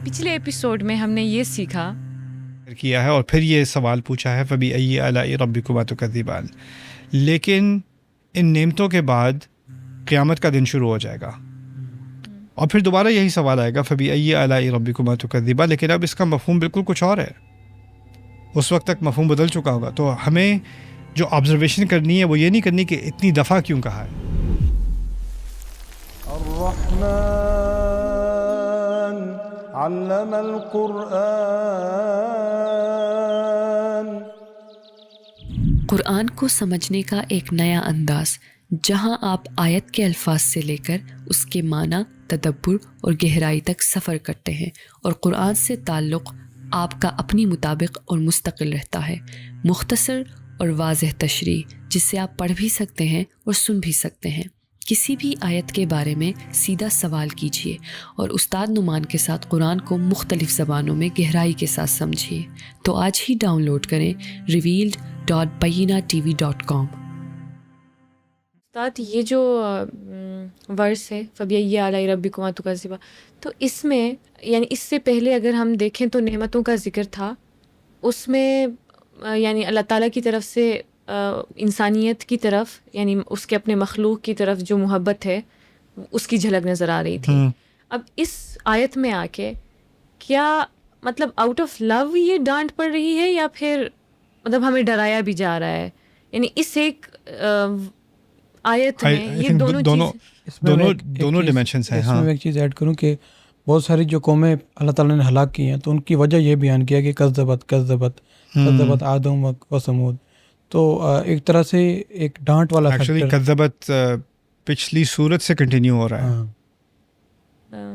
پچھلے ایپیسوڈ میں ہم نے یہ سیکھا کیا ہے اور پھر یہ سوال پوچھا ہے فبأي آلاء ربكما تكذبان، لیکن ان نعمتوں کے بعد قیامت کا دن شروع ہو جائے گا اور پھر دوبارہ یہی سوال آئے گا فبأي آلاء ربكما تكذبان، لیکن اب اس کا مفہوم بالکل کچھ اور ہے. اس وقت تک مفہوم بدل چکا ہوگا. تو ہمیں جو آبزرویشن کرنی ہے وہ یہ نہیں کرنی کہ اتنی دفعہ کیوں کہا ہے. الرحمن علم القرآن. قرآن کو سمجھنے کا ایک نیا انداز، جہاں آپ آیت کے الفاظ سے لے کر اس کے معنی، تدبر اور گہرائی تک سفر کرتے ہیں، اور قرآن سے تعلق آپ کا اپنی مطابق اور مستقل رہتا ہے. مختصر اور واضح تشریح جس سے آپ پڑھ بھی سکتے ہیں اور سن بھی سکتے ہیں. کسی بھی آیت کے بارے میں سیدھا سوال کیجیے اور استاد نعمان کے ساتھ قرآن کو مختلف زبانوں میں گہرائی کے ساتھ سمجھیے. تو آج ہی ڈاؤن لوڈ کریں revealed.bayinatv.com. استاد یہ جو ورس ہے فبأي آلاء ربكما تكذبان، تو اس میں یعنی اس سے پہلے اگر ہم دیکھیں تو نعمتوں کا ذکر تھا، اس میں یعنی اللہ تعالیٰ کی طرف سے انسانیت کی طرف یعنی اس کے اپنے مخلوق کی طرف جو محبت ہے اس کی جھلک نظر آ رہی تھی. اب اس آیت میں آ کے کیا مطلب آؤٹ آف لو یہ ڈانٹ پڑ رہی ہے یا پھر مطلب ہمیں ڈرایا بھی جا رہا ہے؟ یعنی اس ایک آیت میں یہ دونوں ڈیمینشنز ہیں. اس میں ایک چیز ایڈ کروں کہ بہت ساری جو قومیں اللہ تعالیٰ نے ہلاک کی ہیں تو ان کی وجہ یہ بیان کیا کہ کذبت آدم و ثمود. تو ایک طرح سے ایک ڈانٹ والا ایکچولی کذبت پچھلی صورت سے کنٹینیو ہو رہا ہے.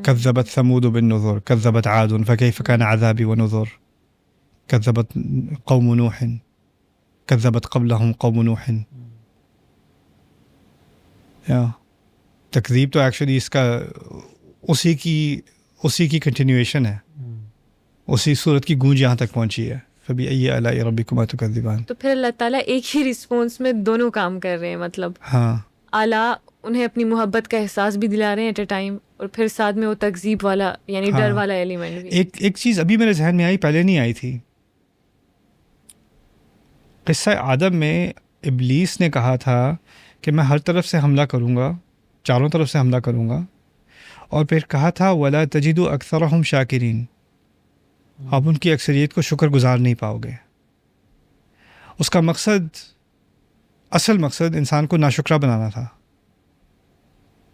کذبت ثمود بالنذر کذبت عاد فكيف كان عذابي ونذر کذبت قوم نوح کذبت قبلهم قوم نوح. تکذیب تو ایکچولی اس کا اسی کی کنٹینیویشن ہے، اسی صورت کی گونج یہاں تک پہنچی ہے فبأي آلاء ربكما تكذبان. تو پھر اللہ تعالیٰ ایک ہی رسپانس میں دونوں کام کر رہے ہیں، مطلب اعلیٰ انہیں اپنی محبت کا احساس بھی دلا رہے ہیں ایٹ اے ٹائم، اور پھر ساتھ میں وہ تکذیب والا یعنی ڈر والا ایلیمنٹ بھی. ایک چیز ابھی میرے ذہن میں آئی، پہلے نہیں آئی تھی. قصہ آدم میں ابلیس نے کہا تھا کہ میں ہر طرف سے حملہ کروں گا، چاروں طرف سے حملہ کروں گا، اور پھر کہا تھا وَلَا تَجِدُ أَكْثَرَهُمْ شَاكِرِينَ، آپ ان کی اکثریت کو شکر گزار نہیں پاؤ گے. اس کا مقصد، اصل مقصد انسان کو ناشکرہ بنانا تھا.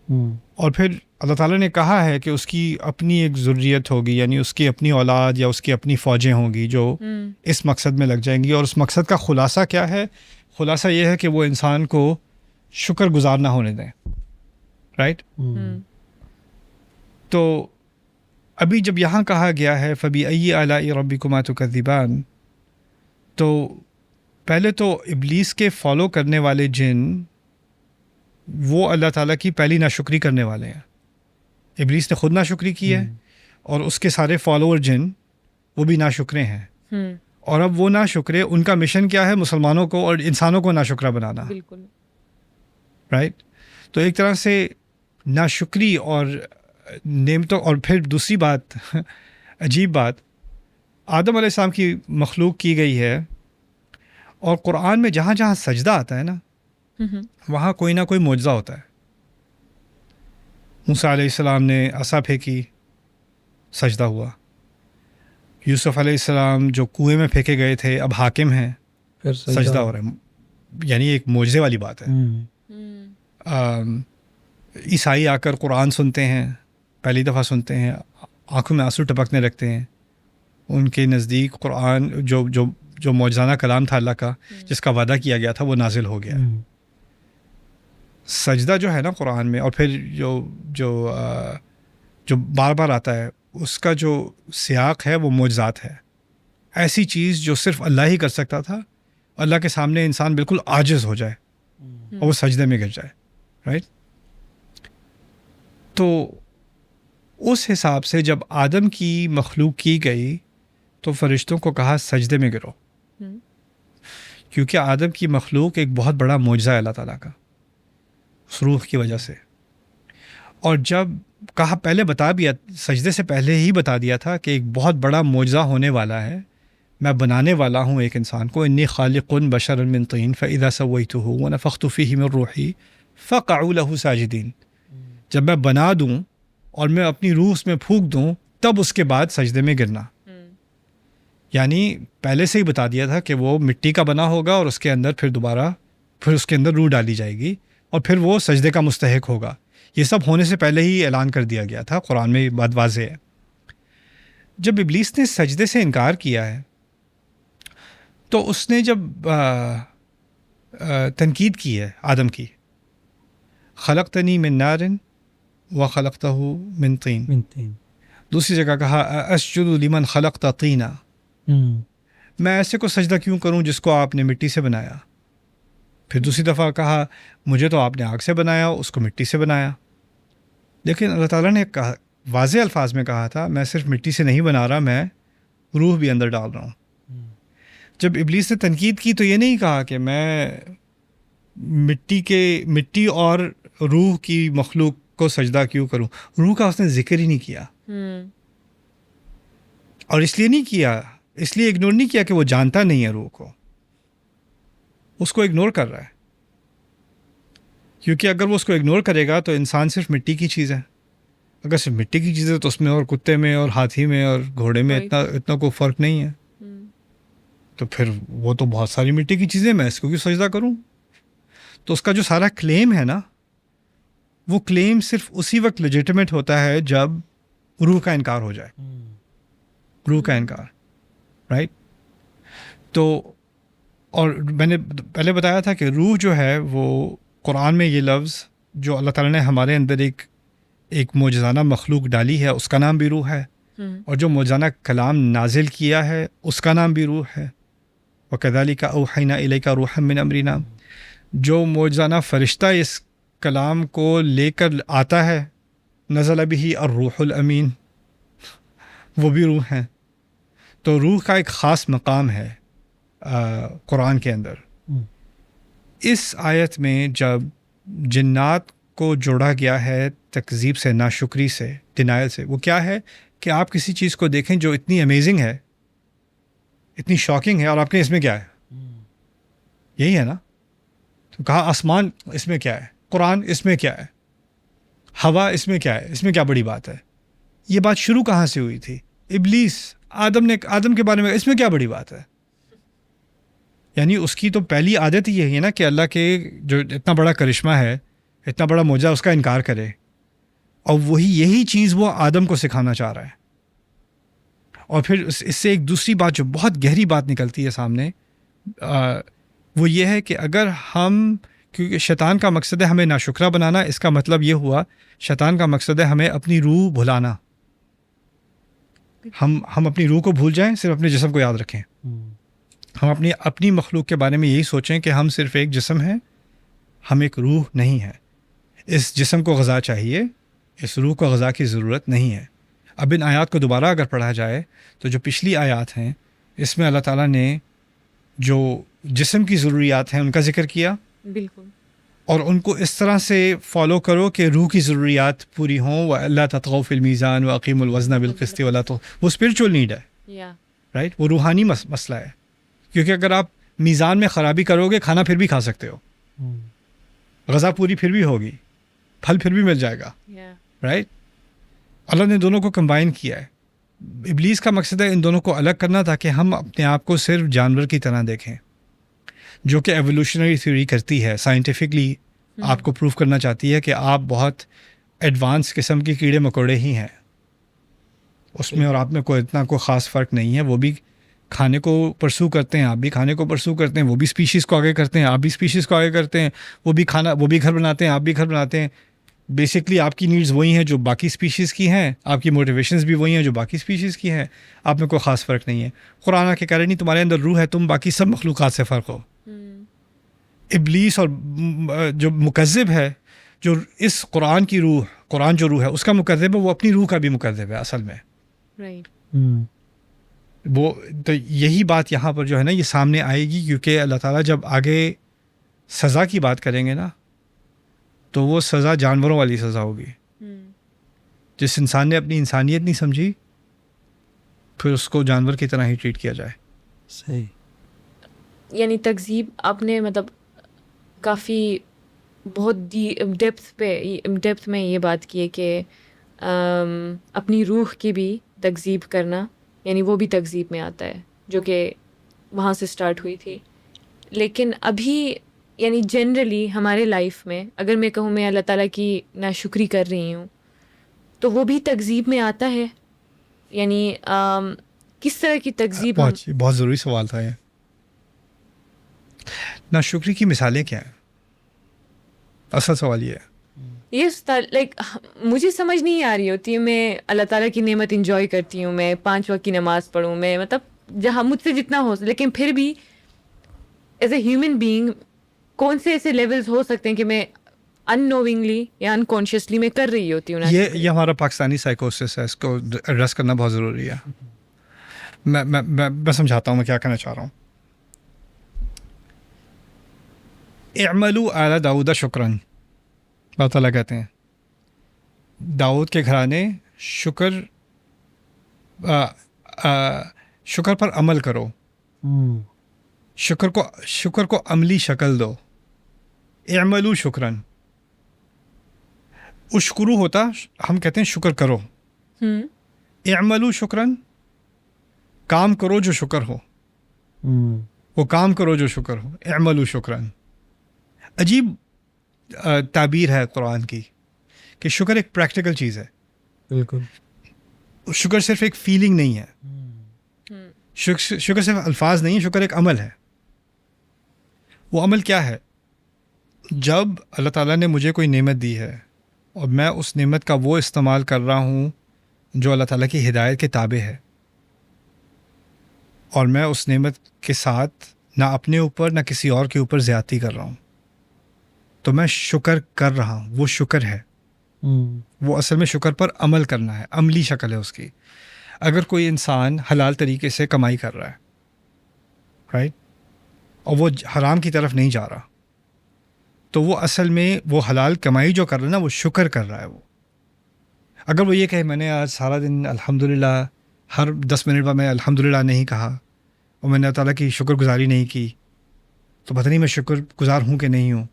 اور پھر اللہ تعالیٰ نے کہا ہے کہ اس کی اپنی ایک ذریت ہوگی، یعنی اس کی اپنی اولاد یا اس کی اپنی فوجیں ہوں گی جو اس مقصد میں لگ جائیں گی. اور اس مقصد کا خلاصہ کیا ہے؟ خلاصہ یہ ہے کہ وہ انسان کو شکر گزار نہ ہونے دیں. رائٹ؟ تو ابھی جب یہاں کہا گیا ہے فبأي آلاء ربكما تكذبان، تو پہلے تو ابلیس کے فالو کرنے والے جن وہ اللہ تعالیٰ کی پہلی ناشکری کرنے والے ہیں. ابلیس نے خود ناشکری کی ہے اور اس کے سارے فالوور جن وہ بھی ناشکرے ہیں. اور اب وہ ناشکرے، ان کا مشن کیا ہے؟ مسلمانوں کو اور انسانوں کو ناشکرہ بنانا. بالکل رائٹ. تو ایک طرح سے ناشکری اور نعمتوں، اور پھر دوسری بات عجیب بات، آدم علیہ السلام کی مخلوق کی گئی ہے، اور قرآن میں جہاں جہاں سجدہ آتا ہے نا وہاں کوئی نہ کوئی معجزہ ہوتا ہے. موسیٰ علیہ السلام نے عصا پھینکی، سجدہ ہوا. یوسف علیہ السلام جو کنویں میں پھینکے گئے تھے اب حاکم ہیں، پھر سجدہ ہو رہا ہے. یعنی ایک معجزے والی بات ہے. عیسائی آ کر قرآن سنتے ہیں، پہلی دفعہ سنتے ہیں، آنکھوں میں آنسو ٹپکنے لگتے ہیں. ان کے نزدیک قرآن جو معجزانہ کلام تھا اللہ کا، جس کا وعدہ کیا گیا تھا، وہ نازل ہو گیا. سجدہ جو ہے نا قرآن میں، اور پھر جو بار بار آتا ہے، اس کا جو سیاق ہے وہ معجزات ہے. ایسی چیز جو صرف اللہ ہی کر سکتا تھا، اللہ کے سامنے انسان بالکل عاجز ہو جائے اور وہ سجدے میں گر جائے. رائٹ. تو اس حساب سے جب آدم کی مخلوق کی گئی تو فرشتوں کو کہا سجدے میں گرو، کیونکہ آدم کی مخلوق ایک بہت بڑا معجزہ ہے اللہ تعالیٰ کا اس روح کی وجہ سے. اور جب کہا پہلے بتا دیا، سجدے سے پہلے ہی بتا دیا تھا کہ ایک بہت بڑا معجزہ ہونے والا ہے، میں بنانے والا ہوں ایک انسان کو، انی خالق بشرا من طین فاذا سویتہ ونفخت فیہ من روحی فقعوا لہ ساجدین، جب میں بنا دوں اور میں اپنی روح اس میں پھونک دوں تب اس کے بعد سجدے میں گرنا. یعنی پہلے سے ہی بتا دیا تھا کہ وہ مٹی کا بنا ہوگا اور اس کے اندر پھر اس کے اندر روح ڈالی جائے گی اور پھر وہ سجدے کا مستحق ہوگا. یہ سب ہونے سے پہلے ہی اعلان کر دیا گیا تھا، قرآن میں یہ بات واضح ہے. جب ابلیس نے سجدے سے انکار کیا ہے تو اس نے جب تنقید کی ہے آدم کی، خلقتنی من نار وخلقتہ من طین، منتین. دوسری جگہ کہا اسجد لمن خلقت طینا، میں ایسے کو سجدہ کیوں کروں جس کو آپ نے مٹی سے بنایا. پھر دوسری دفعہ کہا مجھے تو آپ نے آگ سے بنایا، اس کو مٹی سے بنایا. لیکن اللہ تعالیٰ نے کہا واضح الفاظ میں کہا تھا میں صرف مٹی سے نہیں بنا رہا، میں روح بھی اندر ڈال رہا ہوں. جب ابلیس نے تنقید کی تو یہ نہیں کہا کہ میں مٹی اور روح کی مخلوق کو سجدہ کیوں کروں. روح کا اس نے ذکر ہی نہیں کیا، اور اس لیے نہیں کیا، اس لیے اگنور نہیں کیا کہ وہ جانتا نہیں ہے روح کو، اس کو اگنور کر رہا ہے. کیونکہ اگر وہ اس کو اگنور کرے گا تو انسان صرف مٹی کی چیز ہے. اگر صرف مٹی کی چیز ہے تو اس میں اور کتے میں اور ہاتھی میں اور گھوڑے میں اتنا کوئی فرق نہیں ہے. تو پھر وہ تو بہت ساری مٹی کی چیزیں، میں اس کو کیوں سجدہ کروں. تو اس کا جو سارا کلیم ہے نا، وہ کلیم صرف اسی وقت لیجیٹمیٹ ہوتا ہے جب روح کا انکار ہو جائے. روح کا انکار، رائٹ. تو اور میں نے پہلے بتایا تھا کہ روح جو ہے وہ قرآن میں یہ لفظ جو اللہ تعالیٰ نے ہمارے اندر ایک معجزانہ مخلوق ڈالی ہے اس کا نام بھی روح ہے، اور جو معجزانہ کلام نازل کیا ہے اس کا نام بھی روح ہے. وَكَذَلِكَ أَوْحَيْنَا إِلَيْكَ رُوحًا مِّنْ أَمْرِنَا، جو معجزانہ فرشتہ اس کلام کو لے کر آتا ہے، نزل بہ الروح الامین، وہ بھی روح ہیں. تو روح کا ایک خاص مقام ہے قرآن کے اندر. اس آیت میں جب جنات کو جوڑا گیا ہے تکذیب سے، ناشکری سے، ڈینائل سے، وہ کیا ہے کہ آپ کسی چیز کو دیکھیں جو اتنی امیزنگ ہے، اتنی شاکنگ ہے، اور آپ کہیں اس میں کیا ہے، یہی ہے نا. تو کہا آسمان اس میں کیا ہے، قرآن اس میں کیا ہے، ہوا اس میں کیا ہے، اس میں کیا بڑی بات ہے. یہ بات شروع کہاں سے ہوئی تھی؟ ابلیس آدم کے بارے میں اس میں کیا بڑی بات ہے. یعنی اس کی تو پہلی عادت ہی یہی ہے نا کہ اللہ کے جو اتنا بڑا کرشمہ ہے، اتنا بڑا معجزہ، اس کا انکار کرے. اور یہی چیز وہ آدم کو سکھانا چاہ رہا ہے. اور پھر اس سے ایک دوسری بات جو بہت گہری بات نکلتی ہے سامنے، وہ یہ ہے کہ اگر کیونکہ شیطان کا مقصد ہے ہمیں ناشکرہ بنانا، اس کا مطلب یہ ہوا شیطان کا مقصد ہے ہمیں اپنی روح بھلانا. ہم اپنی روح کو بھول جائیں، صرف اپنے جسم کو یاد رکھیں. ہم اپنی مخلوق کے بارے میں یہی سوچیں کہ ہم صرف ایک جسم ہیں، ہم ایک روح نہیں ہے. اس جسم کو غذا چاہیے، اس روح کو غذا کی ضرورت نہیں ہے. اب ان آیات کو دوبارہ اگر پڑھا جائے تو جو پچھلی آیات ہیں اس میں اللہ تعالیٰ نے جو جسم کی ضروریات ہیں ان کا ذکر کیا، بالکل، اور ان کو اس طرح سے فالو کرو کہ روح کی ضروریات پوری ہوں. وَأَلَّا تَطْغَوْا فِي الْمِيزَانِ وَأَقِيمُوا الْوَزْنَ بِالْقِسْطِ وَلَا وہ اسپرچول نیڈ ہے، رائٹ، وہ روحانی مسئلہ ہے. کیونکہ اگر آپ میزان میں خرابی کرو گے، کھانا پھر بھی کھا سکتے ہو، غذا پوری پھر بھی ہوگی، پھل پھر بھی مل جائے گا، رائٹ. اللہ نے دونوں کو کمبائن کیا ہے. ابلیس کا مقصد ہے ان دونوں کو الگ کرنا تاکہ ہم اپنے آپ کو صرف جانور کی طرح دیکھیں، جو کہ ایولیوشنری تھیوری کرتی ہے، سائنٹیفکلی آپ کو پروف کرنا چاہتی ہے کہ آپ بہت ایڈوانس قسم کے کیڑے مکوڑے ہی ہیں. اس میں اور آپ میں کوئی اتنا کوئی خاص فرق نہیں ہے. وہ بھی کھانے کو پرسو کرتے ہیں، آپ بھی کھانے کو پرسو کرتے ہیں. وہ بھی اسپیشیز کو آگے کرتے ہیں، آپ بھی اسپیشیز کو آگے کرتے ہیں. وہ بھی گھر بناتے ہیں، آپ بھی گھر بناتے ہیں. بیسکلی آپ کی نیڈز وہی ہیں جو باقی اسپیشیز کی ہیں، آپ کی موٹیویشنز بھی وہی ہیں جو باقی اسپیشیز کی ہیں. آپ میں کوئی خاص فرق نہیں ہے. قرآن کے کہہ رہے نہیں تمہارے اندر روح ہے، تم باقی سب مخلوقات سے فرق ہو. ابلیس اور جو مکذب ہے، جو اس قرآن کی روح، قرآن جو روح ہے اس کا مکذب ہے، وہ اپنی روح کا بھی مکذب ہے اصل میں. وہ تو یہی بات یہاں پر جو ہے نا یہ سامنے آئے گی، کیونکہ اللہ تعالیٰ جب آگے سزا کی بات کریں گے نا تو وہ سزا جانوروں والی سزا ہوگی. جس انسان نے اپنی انسانیت نہیں سمجھی پھر اس کو جانور کی طرح ہی ٹریٹ کیا جائے. صحیح. یعنی تکذیب آپ نے مطلب کافی بہت ڈیپتھ میں یہ بات کی ہے کہ اپنی روح کی بھی تکذیب کرنا یعنی وہ بھی تکذیب میں آتا ہے جو کہ وہاں سے سٹارٹ ہوئی تھی. لیکن ابھی یعنی جنرلی ہمارے لائف میں اگر میں کہوں میں اللہ تعالیٰ کی ناشکری کر رہی ہوں تو وہ بھی تکذیب میں آتا ہے. یعنی کس طرح کی تکذیب بہت ضروری سوال تھا یہ. ناشکری کی مثالیں کیا ہیں؟ اصل سوال یہ ہے. یہ لائک مجھے سمجھ نہیں آ رہی ہوتی ہے. میں اللہ تعالیٰ کی نعمت انجوائے کرتی ہوں, میں 5 وقت کی نماز پڑھوں, میں مطلب جہاں مجھ سے جتنا ہو لیکن پھر بھی ایز اے ہیومن بینگ کون سے ایسے لیولز ہو سکتے ہیں کہ میں ان نوونگلی یا انکانشیسلی میں کر رہی ہوتی ہوں. یہ ہمارا پاکستانی سائیکوسس ہے, اس کو ایڈریس کرنا بہت ضروری ہے. میں سمجھاتا ہوں میں کیا کہنا چاہ رہا ہوں. اعملوا آل داؤد شکرا, اللہ تعالیٰ کہتے ہیں داؤد کے گھرانے شکر پر عمل کرو, شکر کو عملی شکل دو. اعملوا شکرا, اشکرو ہوتا ہم کہتے ہیں شکر کرو. اعملوا شکرا, کام کرو جو شکر ہو, وہ کام کرو جو شکر ہو. اعملوا شکرا, عجیب تعبیر ہے قرآن کی کہ شکر ایک پریکٹیکل چیز ہے. بالکل. شکر صرف ایک فیلنگ نہیں ہے, شکر صرف الفاظ نہیں ہے, شکر ایک عمل ہے. وہ عمل کیا ہے؟ جب اللہ تعالیٰ نے مجھے کوئی نعمت دی ہے اور میں اس نعمت کا وہ استعمال کر رہا ہوں جو اللہ تعالیٰ کی ہدایت کے تابع ہے, اور میں اس نعمت کے ساتھ نہ اپنے اوپر نہ کسی اور کے اوپر زیادتی کر رہا ہوں, تو میں شکر کر رہا ہوں. وہ شکر ہے. وہ اصل میں شکر پر عمل کرنا ہے, عملی شکل ہے اس کی. اگر کوئی انسان حلال طریقے سے کمائی کر رہا ہے, رائٹ, اور وہ حرام کی طرف نہیں جا رہا, تو وہ اصل میں وہ حلال کمائی جو کر رہا ہے نا, وہ شکر کر رہا ہے. وہ اگر وہ یہ کہے میں نے آج سارا دن الحمدللہ, ہر 10 منٹ بعد میں الحمدللہ نہیں کہا اور میں نے اللہ تعالیٰ کی شکر گزاری نہیں کی, تو پتہ نہیں میں شکر گزار ہوں کہ نہیں ہوں.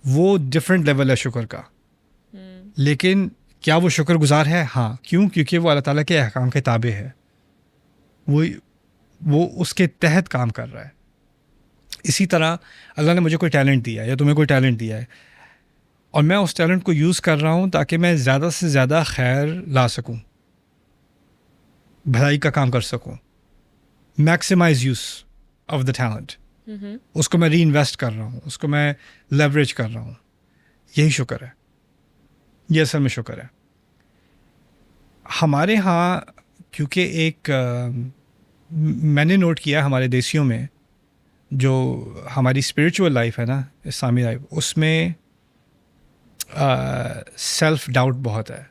وہ ڈفرینٹ لیول ہے شکر کا. لیکن کیا وہ شکر گزار ہے؟ ہاں. کیوں؟ کیونکہ وہ اللہ تعالیٰ کے احکام کے تابع ہے, وہ اس کے تحت کام کر رہا ہے. اسی طرح اللہ نے مجھے کوئی ٹیلنٹ دیا ہے یا تمہیں کوئی ٹیلنٹ دیا ہے, اور میں اس ٹیلنٹ کو یوز کر رہا ہوں تاکہ میں زیادہ سے زیادہ خیر لا سکوں, بھلائی کا کام کر سکوں. Maximize use of the talent. اس کو میں ری انویسٹ کر رہا ہوں, اس کو میں لیوریج کر رہا ہوں. یہی شکر ہے, یہ اصل میں شکر ہے. ہمارے ہاں کیونکہ ایک میں نے نوٹ کیا ہمارے دیسیوں میں جو ہماری اسپریچول لائف ہے نا, اسلامی لائف, اس میں سیلف ڈاؤٹ بہت ہے.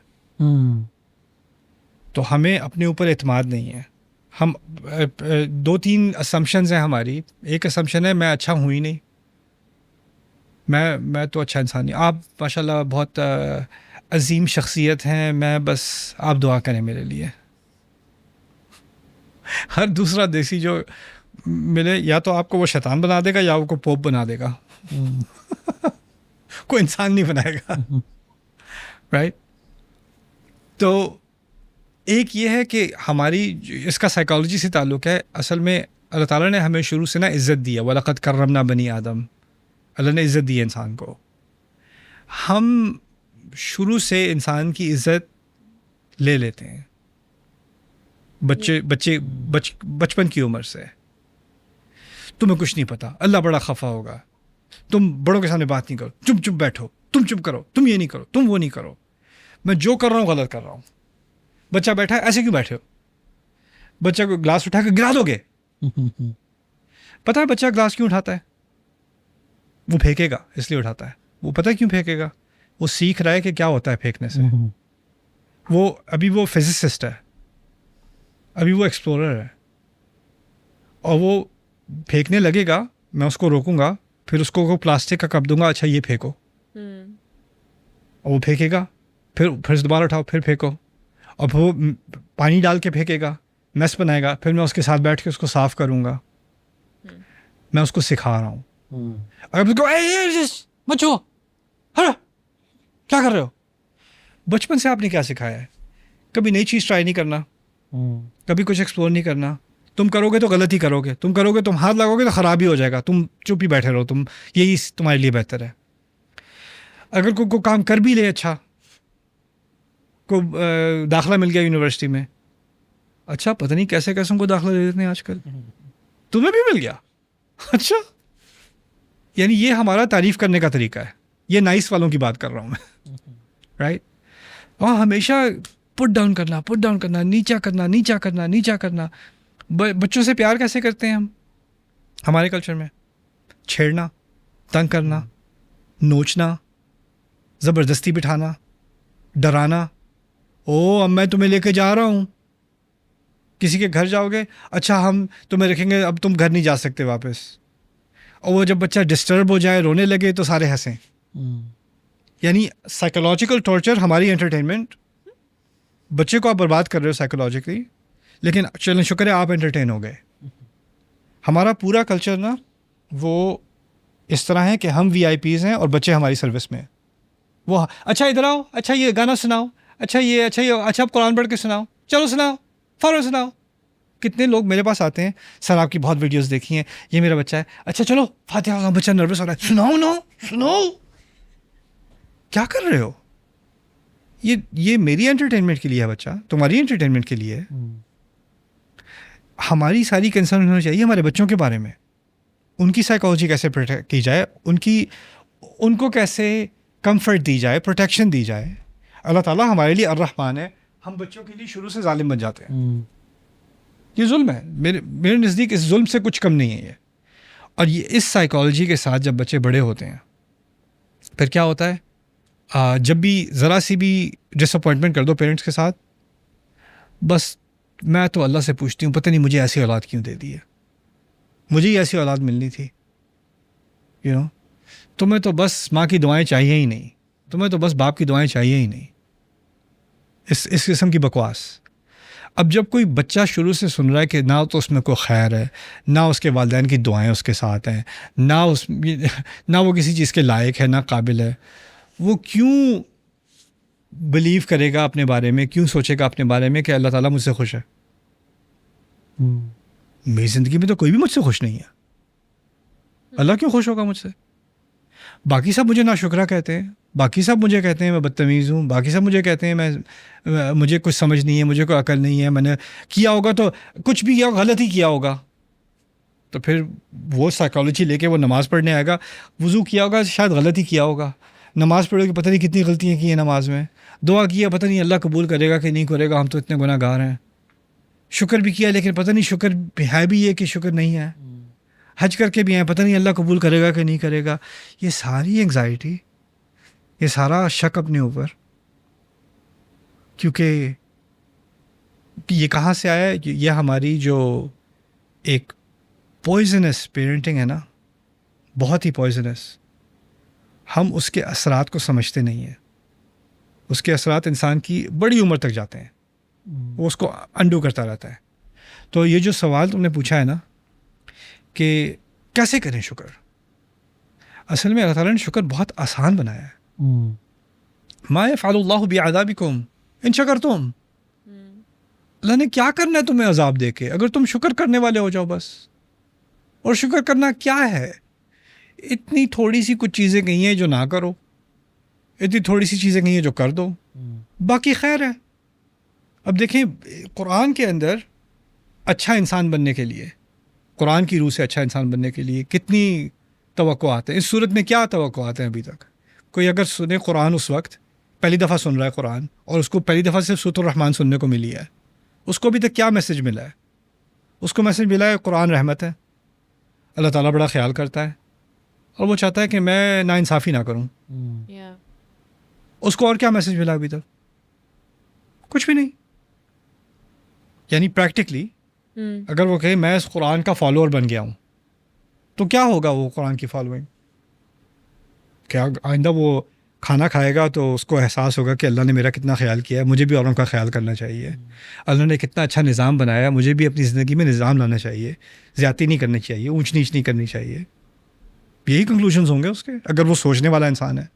تو ہمیں اپنے اوپر اعتماد نہیں ہے. ہم 2-3 اسمپشنز ہیں ہماری. ایک اسمپشن ہے میں اچھا ہوں ہی نہیں, میں تو اچھا انسان نہیں. آپ ماشاء اللہ بہت عظیم شخصیت ہیں, میں بس آپ دعا کریں میرے لیے. ہر دوسرا دیسی جو ملے یا تو آپ کو وہ شیطان بنا دے گا یا آپ کو پوپ بنا دے گا, کوئی انسان نہیں بنائے گا, رائٹ. تو ایک یہ ہے کہ ہماری اس کا سائیکالوجی سے تعلق ہے. اصل میں اللہ تعالیٰ نے ہمیں شروع سے نا عزت دیا, وَلَقَدْ كَرَّمْنَا بَنِي آدم. اللہ نے عزت دی ہے انسان کو. ہم شروع سے انسان کی عزت لے لیتے ہیں بچپن کی عمر سے. تمہیں کچھ نہیں پتا, اللہ بڑا خفا ہوگا, تم بڑوں کے سامنے بات نہیں کرو, چپ بیٹھو, تم چپ کرو, تم یہ نہیں کرو, تم وہ نہیں کرو, میں جو کر رہا ہوں غلط کر رہا ہوں. بچہ بیٹھا ہے, ایسے کیوں بیٹھے ہو؟ بچہ کو گلاس اٹھا کے گرا دو گے. پتہ ہے بچہ گلاس کیوں اٹھاتا ہے؟ وہ پھینکے گا اس لیے اٹھاتا ہے. وہ پتہ ہے کیوں پھینکے گا؟ وہ سیکھ رہا ہے کہ کیا ہوتا ہے پھینکنے سے. ابھی وہ فزسسٹ ہے, ابھی وہ ایکسپلورر ہے, اور وہ پھینکنے لگے گا, میں اس کو روکوں گا, پھر اس کو پلاسٹک کا کپ دوں گا, اچھا یہ پھینکو, اور وہ پھینکے گا, پھر دوبارہ اٹھاؤ، پھر پھینکو، اور پھر وہ پانی ڈال کے پھینکے گا، میس بنائے گا، پھر میں اس کے ساتھ بیٹھ کے اس کو صاف کروں گا. میں اس کو سکھا رہا ہوں. اگر بچو کیا کر رہے ہو، بچپن سے آپ نے کیا سکھایا ہے؟ کبھی نئی چیز ٹرائی نہیں کرنا، کبھی کچھ ایکسپلور نہیں کرنا. تم کرو گے تو غلط ہی کرو گے، تم کرو گے، تم ہاتھ لگاؤ گے تو خراب ہی ہو جائے گا، تم چپ ہی بیٹھے رہو، تم یہی تمہارے لیے بہتر ہے. اگر کوئی کام کر بھی لے، اچھا کو داخلہ مل گیا یونیورسٹی میں، اچھا پتہ نہیں کیسے کیسے کو داخلہ دے دیتے ہیں آج کل، تمہیں بھی مل گیا، اچھا. یعنی یہ ہمارا تعریف کرنے کا طریقہ ہے. یہ نائس والوں کی بات کر رہا ہوں میں، رائٹ. اور ہمیشہ پٹ ڈاؤن کرنا، نیچا کرنا. بچوں سے پیار کیسے کرتے ہیں ہم ہمارے کلچر میں؟ چھیڑنا، تنگ کرنا، نوچنا، زبردستی بٹھانا، ڈرانا. اب میں تمہیں لے کے جا رہا ہوں، کسی کے گھر جاؤ گے، اچھا ہم تمہیں رکھیں گے، اب تم گھر نہیں جا سکتے واپس. اور وہ جب بچہ ڈسٹرب ہو جائے، رونے لگے، تو سارے ہنسیں. یعنی سائیکولوجیکل ٹارچر ہماری انٹرٹینمنٹ. بچے کو آپ برباد کر رہے ہو سائیکولوجیکلی، لیکن چلیں شکر ہے آپ انٹرٹین ہو گئے. ہمارا پورا کلچر نا وہ اس طرح ہے کہ ہم VIP ہیں اور بچے ہماری سروس میں. وہ اچھا ادھر آؤ، اچھا یہ گانا سناؤ، اچھا آپ قرآن پڑھ کے سناؤ، چلو سناؤ، فوراً سناؤ. کتنے لوگ میرے پاس آتے ہیں، سر آپ کی بہت ویڈیوز دیکھی ہیں، یہ میرا بچہ ہے، اچھا چلو فاتحہ، بچہ نروس ہو رہا ہے، سناؤ. کیا کر رہے ہو؟ یہ میری انٹرٹینمنٹ کے لیے ہے بچہ، تمہاری انٹرٹینمنٹ کے لیے ہے. ہماری ساری کنسرن ہونی چاہیے ہمارے بچوں کے بارے میں. ان کی سائیکالوجی کیسے پروٹیکٹ کی جائے، ان کو کیسے کمفرٹ دی جائے، پروٹیکشن دی جائے. اللہ تعالیٰ ہمارے لیے الرحمن ہے، ہم بچوں کے لیے شروع سے ظالم بن جاتے ہیں. یہ ظلم ہے، میرے نزدیک اس ظلم سے کچھ کم نہیں ہے یہ. اور یہ اس سائیکالوجی کے ساتھ جب بچے بڑے ہوتے ہیں، پھر کیا ہوتا ہے، جب بھی ذرا سی بھی ڈس اپوائنٹمنٹ کر دو پیرنٹس کے ساتھ، بس میں تو اللہ سے پوچھتی ہوں پتہ نہیں مجھے ایسی اولاد کیوں دے دی ہے، مجھے ہی ایسی اولاد ملنی تھی. تمہیں تو بس ماں کی دعائیں چاہیے ہی نہیں، تمہیں تو بس باپ کی دعائیں چاہیے ہی نہیں. اس قسم کی بکواس. اب جب کوئی بچہ شروع سے سن رہا ہے کہ نہ تو اس میں کوئی خیر ہے، نہ اس کے والدین کی دعائیں اس کے ساتھ ہیں، نہ وہ کسی چیز کے لائق ہے، نہ قابل ہے، وہ کیوں بلیو کرے گا اپنے بارے میں، کیوں سوچے گا اپنے بارے میں کہ اللہ تعالیٰ مجھ سے خوش ہے؟ میری زندگی میں تو کوئی بھی مجھ سے خوش نہیں ہے، اللہ کیوں خوش ہوگا مجھ سے؟ باقی سب مجھے ناشکرہ کہتے ہیں، باقی سب مجھے کہتے ہیں میں بدتمیز ہوں، باقی سب مجھے کہتے ہیں مجھے کچھ سمجھ نہیں ہے، مجھے کوئی عقل نہیں ہے، میں نے کیا ہوگا تو کچھ بھی کیا غلط ہی کیا ہوگا. تو پھر وہ سائیکالوجی لے کے وہ نماز پڑھنے آئے گا، وضو کیا ہوگا شاید غلط ہی کیا ہوگا، نماز پڑھو گے پتہ نہیں کتنی غلطیاں کی ہیں نماز میں، دعا کیا پتہ نہیں اللہ قبول کرے گا کہ نہیں کرے گا، ہم تو اتنے گناہ گار ہیں، شکر بھی کیا لیکن پتہ نہیں شکر ہے بھی یہ کہ شکر نہیں ہے، حج کر کے بھی ہیں پتہ نہیں اللہ قبول کرے گا کہ نہیں کرے گا. یہ ساری انگزائٹی، یہ سارا شک اپنے اوپر، کیونکہ یہ کہاں سے آیا ہے؟ یہ ہماری جو ایک پوائزنس پیرنٹنگ ہے نا، بہت ہی پوائزنس. ہم اس کے اثرات کو سمجھتے نہیں ہیں. اس کے اثرات انسان کی بڑی عمر تک جاتے ہیں، وہ اس کو انڈو کرتا رہتا ہے. تو یہ جو سوال تم نے پوچھا ہے نا کہ کیسے کریں شکر، اصل میں اللہ تعالیٰ نے شکر بہت آسان بنایا ہے. ما یفعل اللہ بعذابکم ان شکرتم. اللہ نے کیا کرنا ہے تمہیں عذاب دے کے، اگر تم شکر کرنے والے ہو جاؤ بس. اور شکر کرنا کیا ہے؟ اتنی تھوڑی سی کچھ چیزیں کہی ہیں جو نہ کرو، اتنی تھوڑی سی چیزیں کہی ہیں جو کر دو، باقی خیر ہے. اب دیکھیں قرآن کے اندر اچھا انسان بننے کے لیے، قرآن کی روح سے اچھا انسان بننے کے لیے کتنی توقعات ہیں. اس صورت میں کیا توقعات ہیں ابھی تک؟ کوئی اگر سنے قرآن اس وقت پہلی دفعہ سن رہا ہے قرآن، اور اس کو پہلی دفعہ صرف سورۃ الرحمن سننے کو ملی ہے، اس کو ابھی تک کیا میسج ملا ہے؟ اس کو میسج ملا ہے قرآن رحمت ہے، اللہ تعالیٰ بڑا خیال کرتا ہے، اور وہ چاہتا ہے کہ میں ناانصافی نہ کروں. اس کو اور کیا میسج ملا ابھی تک؟ کچھ بھی نہیں. یعنی پریکٹیکلی اگر وہ کہے میں اس قرآن کا فالوور بن گیا ہوں، تو کیا ہوگا وہ قرآن کی فالوئنگ؟ کیا آئندہ وہ کھانا کھائے گا تو اس کو احساس ہوگا کہ اللہ نے میرا کتنا خیال کیا ہے, مجھے بھی اوروں کا خیال کرنا چاہیے. اللہ نے کتنا اچھا نظام بنایا, مجھے بھی اپنی زندگی میں نظام لانا چاہیے, زیادتی نہیں کرنی چاہیے, اونچ نیچ نہیں کرنی چاہیے. یہی کنکلوژنز ہوں گے اس کے, اگر وہ سوچنے والا انسان ہے.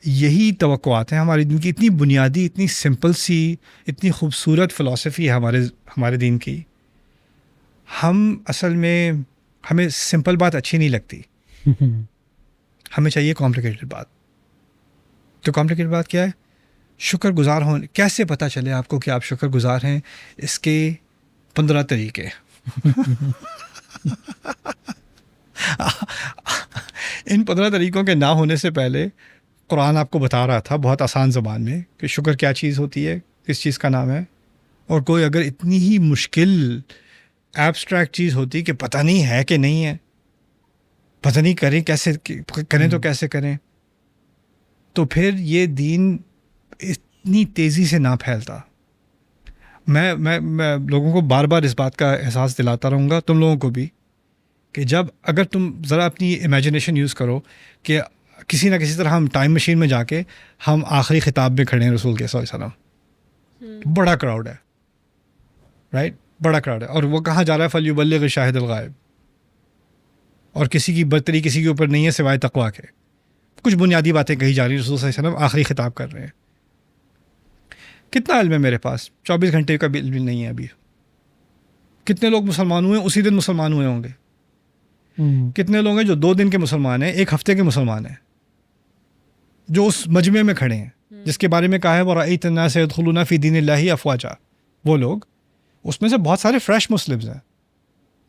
یہی توقعات ہیں ہمارے دین کی. اتنی بنیادی, اتنی سمپل سی, اتنی خوبصورت فلسفی ہے ہمارے دین کی. ہم اصل میں ہمیں سمپل بات اچھی نہیں لگتی, ہمیں چاہیے کمپلیکیٹڈ بات. تو کمپلیکیٹڈ بات کیا ہے؟ شکر گزار ہونے. کیسے پتہ چلے آپ کو کہ آپ شکر گزار ہیں؟ اس کے 15 طریقے. ان 15 طریقوں کے نہ ہونے سے پہلے قرآن آپ کو بتا رہا تھا بہت آسان زبان میں کہ شکر کیا چیز ہوتی ہے, کس چیز کا نام ہے. اور کوئی اگر اتنی ہی مشکل ایبسٹریکٹ چیز ہوتی کہ پتہ نہیں ہے کہ نہیں ہے, پتہ نہیں کریں کیسے کریں تو کیسے کریں, تو پھر یہ دین اتنی تیزی سے نہ پھیلتا. میں لوگوں کو بار بار اس بات کا احساس دلاتا رہوں گا, تم لوگوں کو بھی, کہ جب اگر تم ذرا اپنی امیجنیشن یوز کرو کہ کسی نہ کسی طرح ہم ٹائم مشین میں جا کے ہم آخری خطاب میں کھڑے ہیں رسول کے صلی اللہ علیہ وسلم, بڑا کراؤڈ ہے, رائٹ, بڑا کراؤڈ ہے, اور وہ کہاں جا رہا ہے؟ فلیبلغ شاہد الغائب. اور کسی کی برتری کسی کے اوپر نہیں ہے سوائے تقویٰ کے. کچھ بنیادی باتیں کہی جا رہی ہیں, رسول صلی اللہ علیہ وسلم آخری خطاب کر رہے ہیں. کتنا علم ہے میرے پاس؟ 24 گھنٹے کا بھی علم نہیں ہے ابھی. کتنے لوگ مسلمان ہوئے ہیں اسی دن مسلمان ہوئے ہوں گے؟ کتنے لوگ ہیں جو 2 دن کے مسلمان ہیں, 1 ہفتے کے مسلمان ہیں, جو اس مجمع میں کھڑے ہیں جس کے بارے میں کہا ہے وَرَأَيْتَ النَّاسَ يَدْخُلُونَ فِي دِينِ اللَّهِ أَفْوَاجًا. وہ لوگ, اس میں سے بہت سارے فریش مسلمز ہیں,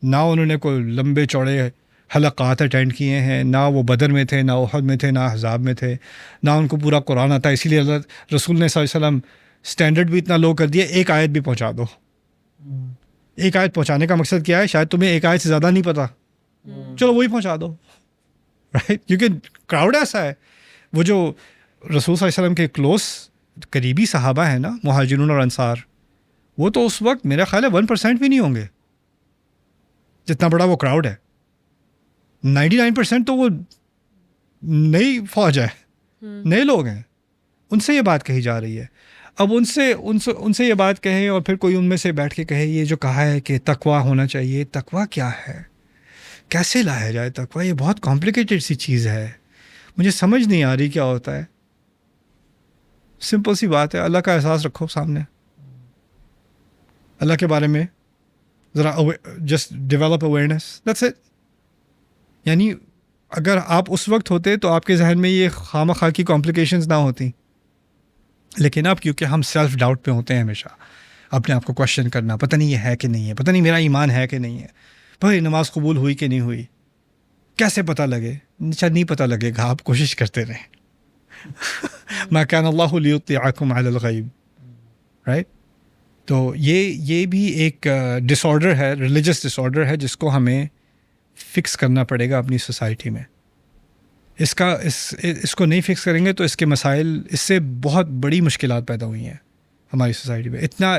نہ انہوں نے کوئی لمبے چوڑے حلقات اٹینڈ کیے ہیں, نہ وہ بدر میں تھے, نہ احد میں تھے, نہ احزاب میں تھے, نہ ان کو پورا قرآن آتا. اسی لیے اللہ رسول نے صلی اللہ علیہ وسلم اسٹینڈرڈ بھی اتنا لو کر دیا, 1 آیت بھی پہنچا دو. 1 آیت پہنچانے کا مقصد کیا ہے؟ شاید تمہیں 1 آیت سے زیادہ نہیں پتہ, چلو وہی پہنچا دو, رائٹ. کیونکہ کراؤڈ ایسا ہے. وہ جو رسول صلی اللہ علیہ وسلم کے کلوز قریبی صحابہ ہیں نا, مہاجرون اور انصار, وہ تو اس وقت میرا خیال ہے 1% بھی نہیں ہوں گے, جتنا بڑا وہ کراؤڈ ہے. 99% تو وہ نئی فوج ہے, نئے لوگ ہیں, ان سے یہ بات کہی جا رہی ہے. اب ان سے یہ بات کہیں اور پھر کوئی ان میں سے بیٹھ کے کہے یہ جو کہا ہے کہ تقویٰ ہونا چاہیے, تقویٰ کیا ہے, کیسے لایا جائے تقویٰ؟ یہ بہت کمپلیکیٹڈ سی چیز ہے, مجھے سمجھ نہیں آ رہی کیا ہوتا ہے. سمپل سی بات ہے, اللہ کا احساس رکھو سامنے, اللہ کے بارے میں ذرا just develop awareness, that's it. یعنی اگر آپ اس وقت ہوتے تو آپ کے ذہن میں یہ خواہ کی کمپلیکیشنز نہ ہوتی. لیکن اب کیونکہ ہم سیلف ڈاؤٹ پہ ہوتے ہیں ہمیشہ, اپنے آپ کو کوشچن کرنا, پتہ نہیں یہ ہے کہ نہیں ہے, پتہ نہیں میرا ایمان ہے کہ نہیں ہے, بھائی نماز قبول ہوئی کہ نہیں ہوئی, کیسے پتہ لگے؟ شاید نہیں پتہ لگے گا, آپ کوشش کرتے رہیں. ما کان اللہ لیطلعکم علی الغیب, رائٹ. تو یہ بھی ایک ڈس آرڈر ہے, ریلیجس ڈس آرڈر ہے, جس کو ہمیں فکس کرنا پڑے گا اپنی سوسائٹی میں. اس کو نہیں فکس کریں گے تو اس کے مسائل, اس سے بہت بڑی مشکلات پیدا ہوئی ہیں ہماری سوسائٹی میں. اتنا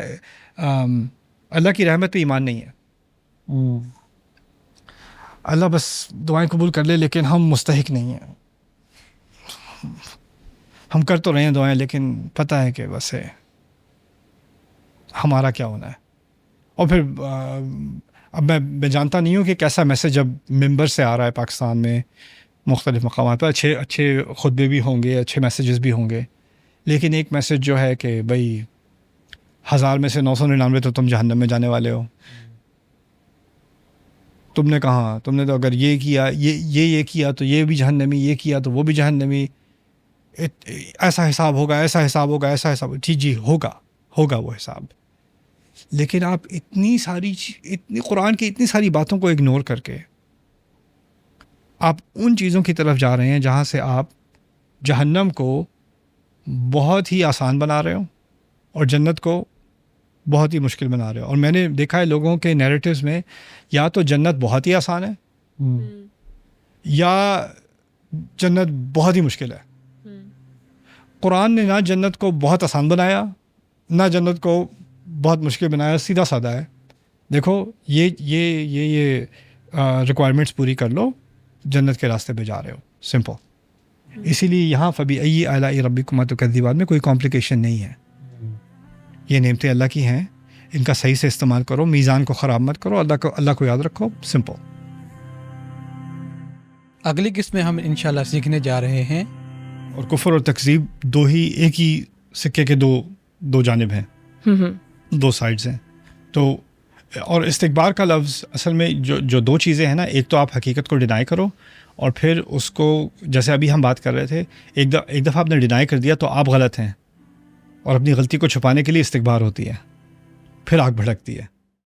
اللہ کی رحمت پہ ایمان نہیں ہے. اللہ بس دعائیں قبول کر لے, لیکن ہم مستحق نہیں ہیں. ہم کر تو رہے ہیں دعائیں, لیکن پتہ ہے کہ بس ہے ہمارا کیا ہونا ہے. اور پھر اب میں جانتا نہیں ہوں کہ کیسا میسج اب ممبر سے آ رہا ہے پاکستان میں مختلف مقامات پر. اچھے خطبے بھی ہوں گے, اچھے میسیجز بھی ہوں گے, لیکن ایک میسج جو ہے کہ بھائی 1000 میں سے 999 تو تم جہنم میں جانے والے ہو. تم نے کہا, تم نے تو اگر یہ کیا, یہ کیا تو یہ بھی جہنمی, یہ کیا تو وہ بھی جہنمی, ایسا حساب ہوگا, ایسا حساب ہوگا, ایسا حساب. جی ہوگا وہ حساب. لیکن آپ اتنی قرآن کی اتنی ساری باتوں کو اگنور کر کے آپ ان چیزوں کی طرف جا رہے ہیں جہاں سے آپ جہنم کو بہت ہی آسان بنا رہے ہو اور جنت کو بہت ہی مشکل بنا رہے ہو. اور میں نے دیکھا ہے لوگوں کے نیریٹیوز میں یا تو جنت بہت ہی آسان ہے یا جنت بہت ہی مشکل ہے. قرآن نے نہ جنت کو بہت آسان بنایا نہ جنت کو بہت مشکل بنایا, سیدھا سادہ ہے. دیکھو یہ ریکوائرمنٹس پوری کر لو, جنت کے راستے پہ جا رہے ہو, سمپل. اسی لیے یہاں فبأي آلاء ربكما تكذبان میں کوئی کمپلیکیشن نہیں ہے. یہ نعمتیں اللہ کی ہیں, ان کا صحیح سے استعمال کرو, میزان کو خراب مت کرو, اللہ کو یاد رکھو, سمپل. اگلی قسط میں ہم انشاءاللہ سیکھنے جا رہے ہیں. اور کفر اور تکذیب ایک ہی سکے کے دو جانب ہیں, دو سائڈز ہیں. تو اور استکبار کا لفظ اصل میں جو دو چیزیں ہیں نا, ایک تو آپ حقیقت کو ڈینائی کرو, اور پھر اس کو جیسے ابھی ہم بات کر رہے تھے, ایک دفعہ آپ نے ڈینائی کر دیا تو آپ غلط ہیں, اور اپنی غلطی کو چھپانے کے لیے استکبار ہوتی ہے, پھر آگ بھڑکتی ہے.